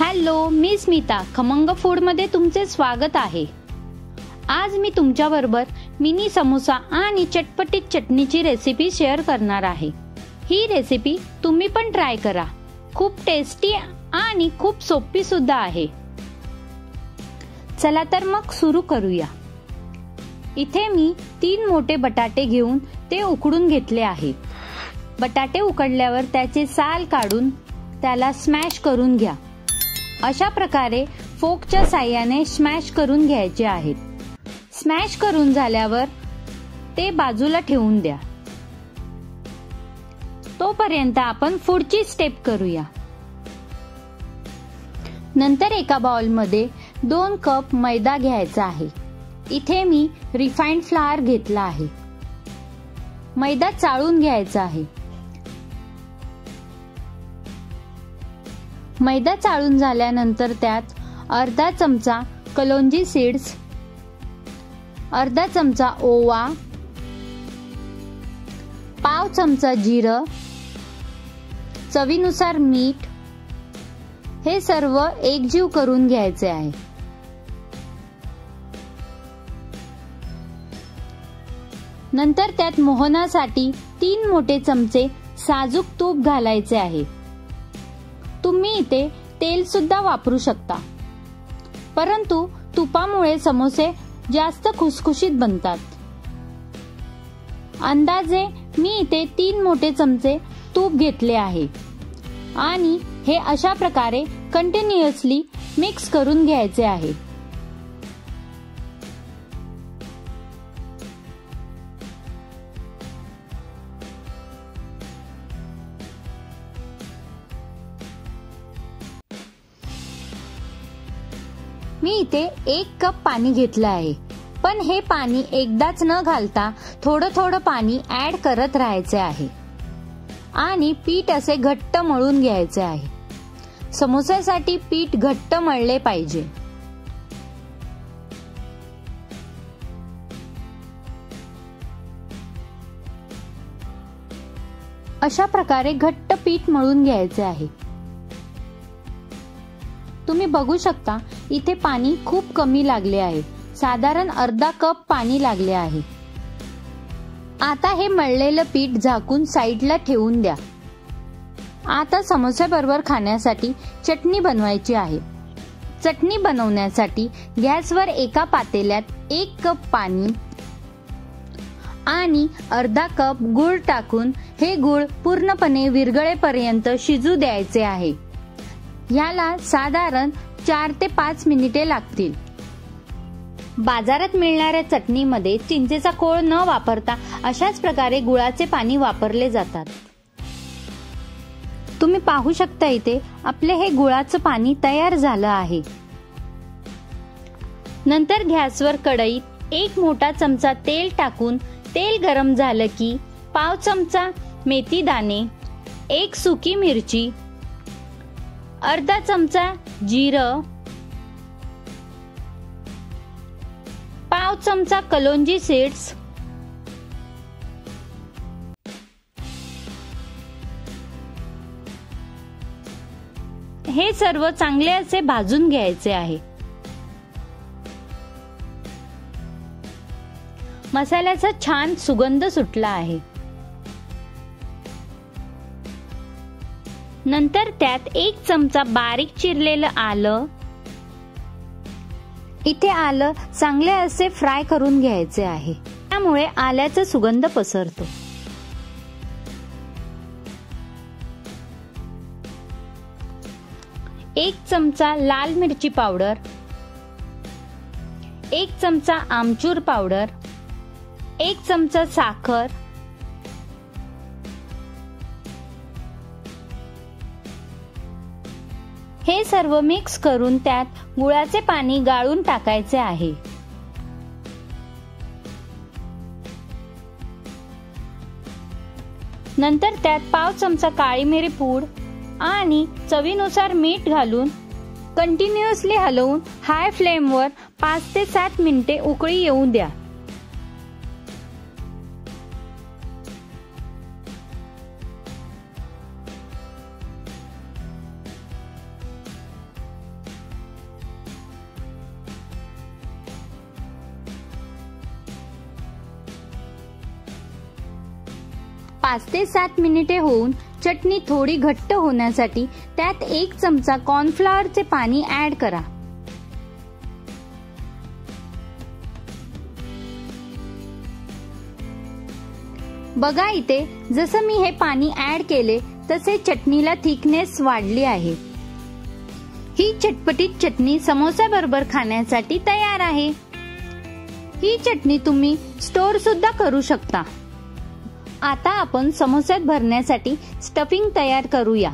Hello, मी स्मिता. खमंग फूडमध्ये तुमचे स्वागत आहे. आज मी तुमच्याबरोबर मिनी समोसा आणि चटपटीत चटणीची रेसिपी शेअर करणार आहे. ही रेसिपी तुम्ही पण ट्राय करा. खूप टेस्टी आणि खूप सोपी सुद्धा आहे. चला तर मग सुरू करूया. इथे मी 3 मोठे बटाटे घेऊन ते उकडून घेतले आहेत. बटाटे उकडल्यावर त्याचे साल काढून त्याला स्मॅश करून घ्या. अशा प्रकारे फोकच्या साहाय्याने स्मॅश करून घ्यायचे आहेत. स्मॅश करून झाल्यावर ते बाजूला ठेवून द्या. तोपर्यंत आपण पुढची स्टेप करूया. नंतर एका बाउलमध्ये 2 कप मैदा घ्यायचा आहे. इथे मी रिफाइंड फ्लावर घेतला आहे. मैदा चाळून घ्यायचा आहे. मैदा चाळून झाल्यानंतर त्यात अर्धा चमचा कलोंजी सीड्स, अर्धा चमचा ओवा, पाव चमचा जिरं, चवीनुसार मीठ हे सर्व एकजीव करून घ्यायचे आहे. नंतर त्यात मोहनासाठी 3 मोठे चमचे साजूक तूप घालायचे आहे. तुम्ही इथे तेल सुद्धा वापरू शकता, परंतु तुपामुळे समोसे जास्त खुसखुशीत बनतात. अंदाजे मी इथे 3 मोठे चमचे तूप घेतले आहे आणि हे अशा प्रकारे कंटिन्युअसली मिक्स करून घ्यायचे आहे. मी इथे 1 कप पाणी घेतलं आहे, पण हे पाणी एकदाच न घालता थोडं थोडं पाणी ऍड करत राहायचे आहे आणि पीठ असे घट्ट मळून घ्यायचे आहे. समोस्यासाठी पीठ घट्ट मळले पाहिजे. अशा प्रकारे घट्ट पीठ मळून घ्यायचे आहे. तुम्ही बघू शकता इथे पाणी खूप कमी लागले आहे. साधारण अर्धा कप पाणी लागले आहे. आता हे मळलेलं पीठ झाकून साईडला ठेवून द्या. आता समोस्याबरोबर खाण्यासाठी चटणी बनवायची आहे. चटणी बनवण्यासाठी गॅसवर एका पातेल्यात 1 कप पाणी आणि अर्धा कप गूळ टाकून हे गूळ पूर्णपणे विरघळेपर्यंत शिजू द्यायचे आहे. याला साधारण 4 ते 5 मिनिटे लागतील. बाजारात मिळणाऱ्या चटणीमध्ये चिंचेचा कोळ न वापरता अशाच प्रकारे गुळाचे पाणी वापरले जातात. तुम्ही पाहू शकता इथे आपले हे गुळाचं पाणी तयार झालं आहे. नंतर गॅसवर कढईत 1 मोठा चमचा तेल टाकून तेल गरम झालं की पाव चमचा मेथी दाणे, 1 सुकी मिरची, अर्धा चमचा जिरं, पाव चमचा कलोंजी सीड्स, हे सर्व चांगले असे भाजून घ्यायचे आहे. मसाल्याचा छान सुगंध सुटला आहे. नंतर त्यात 1 चमचा बारीक चिरलेलं आलं, इथे आलं चांगले असे फ्राय करून घ्यायचे आहे. त्यामुळे आल्याचा सुगंध पसरतो. एक चमचा लाल मिरची पावडर, 1 चमचा आमचूर पावडर, 1 चमचा साखर, हे सर्व मिक्स करून त्यात गुळाचे पाणी गाळून टाकायचे आहे. नंतर त्यात पाव चमचा काळी मिरी पूड आणि चवीनुसार मीठ घालून कंटिन्युअसली हलवून हाय फ्लेमवर 5 ते 7 मिनिटे उकळी येऊ द्या. 5 ते 7 मिनिटे होऊन चटणी थोडी घट्ट होण्यासाठी त्यात 1 चमचा कॉर्नफ्लॉवरचे पाणी ऍड करा. बघा इथे जसं मी हे पाणी ऍड केले तसे चटणीला थिकनेस वाढली आहे. ही चटपटीत चटणी समोस्याबरोबर खाण्यासाठी तयार आहे. ही चटणी तुम्ही स्टोर सुद्धा करू शकता. आता आपण समोस्यात भरण्यासाठी स्टफिंग तयार करूया.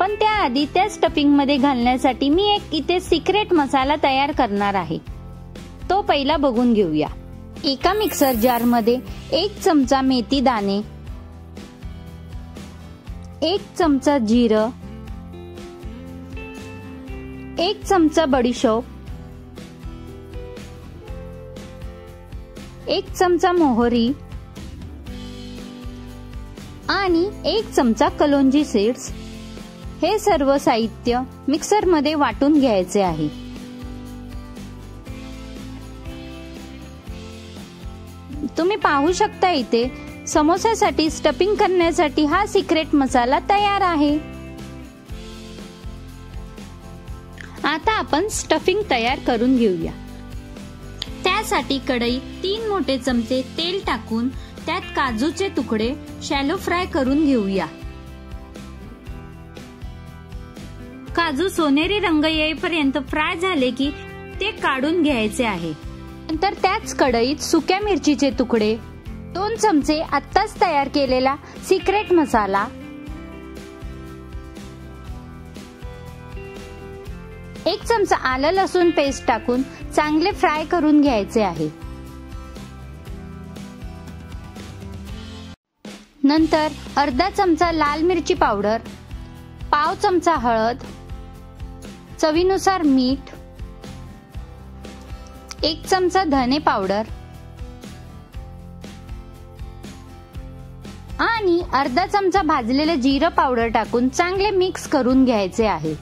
पण त्याआधी त्या स्टफिंग मध्ये घालण्यासाठी मी एक इथे सिक्रेट मसाला तयार करणार आहे. तो पहिला बघून घेऊया. एका मिक्सर जार मध्ये 1 चमचा मेथी दाणे, 1 चमचा जिरं, 1 चमचा बडीशोप, 1 चमचा मोहरी आणि 1 चमचा कलोंजी सीड्स हे सर्व साहित्य मिक्सर मध्ये वाटून घ्यायचे आहे. तुम्ही पाहू शकता इथे समोस्यासाठी स्टफिंग करण्यासाठी हा सिक्रेट मसाला तयार आहे. आता आपण स्टफिंग तयार करून घेऊया. त्यासाठी कढईत 3 मोठे चमचे तेल टाकून त्यात काजूचे तुकडे शॅलो फ्राय करून घेऊया. काजू सोनेरी रंग येईपर्यंत फ्राय झाले की ते काढून घ्यायचे आहे. नंतर त्याच कढईत सुक्या मिरचीचे तुकडे, 2 चमचे आत्ताच तयार केलेला सिक्रेट मसाला, 1 चमचा आलं लसूण पेस्ट टाकून चांगले फ्राय करून घ्यायचे आहे. नंतर अर्धा चमचा लाल मिरची पावडर, पाव चमचा हळद, चवीनुसार मीठ, 1 चमचा धने पावडर आणि अर्धा चमचा भाजलेले जिरं पावडर टाकून चांगले मिक्स करून घ्यायचे आहे.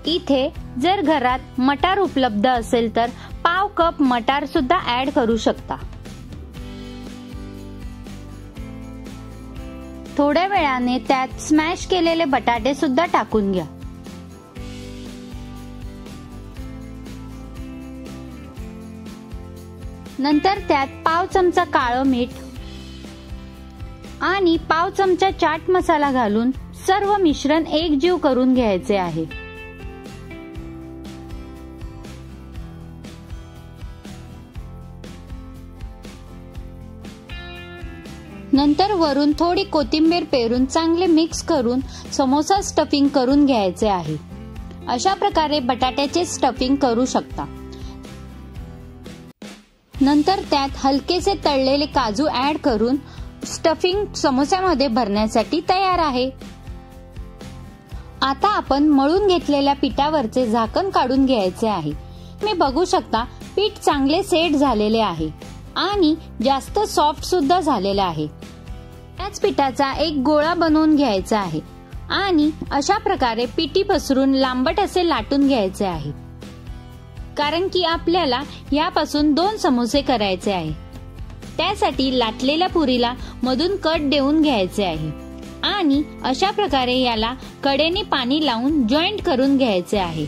इथे जर घरात मटार उपलब्ध असेल तर पाव कप मटार सुद्धा ऍड करू शकता. थोड्या वेळाने त्यात स्मॅश केलेले बटाटे सुद्धा टाकून घ्या. नंतर त्यात पाव चमचा काळं मीठ आणि पाव चमचा चाट मसाला घालून सर्व मिश्रण एकजीव करून घ्यायचे आहे. नंतर वरून थोडी कोथिंबीर पेरून चांगले मिक्स करून समोसा स्टफिंग करून घ्यायचे आहे. अशा प्रकारे बटाट्याचे स्टफिंग करू शकता. नंतर त्यात हलकेसे तळलेले काजू ऍड करून स्टफिंग समोस्यामध्ये भरण्यासाठी तयार आहे. आता आपण मळून घेतलेल्या पिठावरचे झाकण काढून घ्यायचे आहे. तुम्ही बघू शकता पीठ चांगले सेट झालेले आहे आणि जास्त सॉफ्ट सुद्धा झालेला आहे. त्याच पिठाचा एक गोळा बनवून घ्यायचा आहे आणि अशा प्रकारे पिठी पसरून लांबट असे लाटून घ्यायचे आहे. कारण की आपल्याला यापासून 2 समोसे करायचे आहे. त्यासाठी लाटलेल्या पुरीला मधून कट देऊन घ्यायचे आहे आणि अशा प्रकारे याला कडेने पाणी लावून जॉईंट करून घ्यायचे आहे.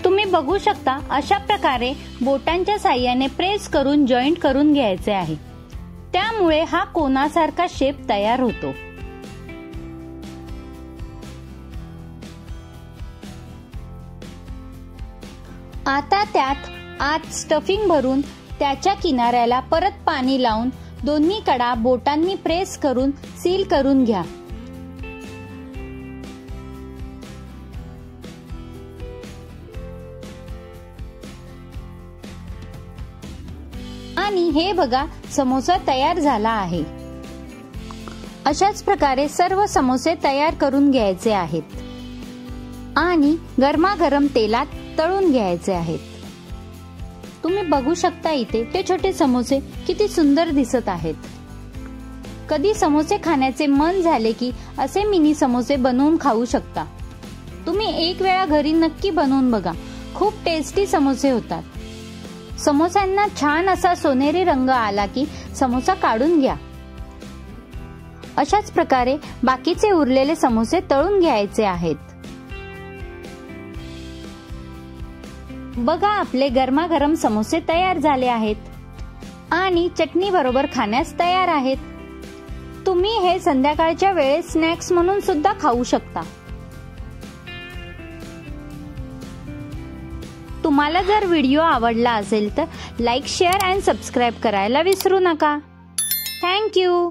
तुम्ही बघू शकता अशा प्रकारे बोटांच्या साहाय्याने प्रेस करून जॉईंट करून घ्यायचे आहे. त्यामुळे हा कोनासारखा शेप तयार होतो. आता त्यात आत स्टफिंग भरून त्याच्या किनाऱ्याला परत पाणी लावून दोन्ही कडा बोटांनी प्रेस करून सील करून घ्या. आणि हे बघा समोसा तयार झाला आहे. अशाच प्रकारे सर्व समोसे तयार करून घ्यायचे आहेत आणि गरमागरम तेलात तळून घ्यायचे आहेत. तुम्ही बघू शकता इथे ते छोटे समोसे किती सुंदर दिसत आहेत. कधी समोसे खाण्याचे मन झाले की असे मिनी समोसे बनवून खाऊ शकता. तुम्ही एक वेळा घरी नक्की बनवून बघा, खूप टेस्टी समोसे होतात. समोस्यांना छान असा सोनेरी रंग आला की समोसा काढून घ्या. अशाच प्रकारे बाकीचे उरलेले समोसे तळून घ्यायचे आहेत. बघा, आपले गरमागरम समोसे तयार झाले आहेत आणि चटणी बरोबर खाण्यास तयार आहेत. तुम्ही हे संध्याकाळच्या वेळेस स्नॅक्स म्हणून सुद्धा खाऊ शकता. तुम्हाला जर व्हिडिओ आवडला असेल तर लाईक, शेअर आणि सबस्क्राईब करायला विसरू नका. Thank you.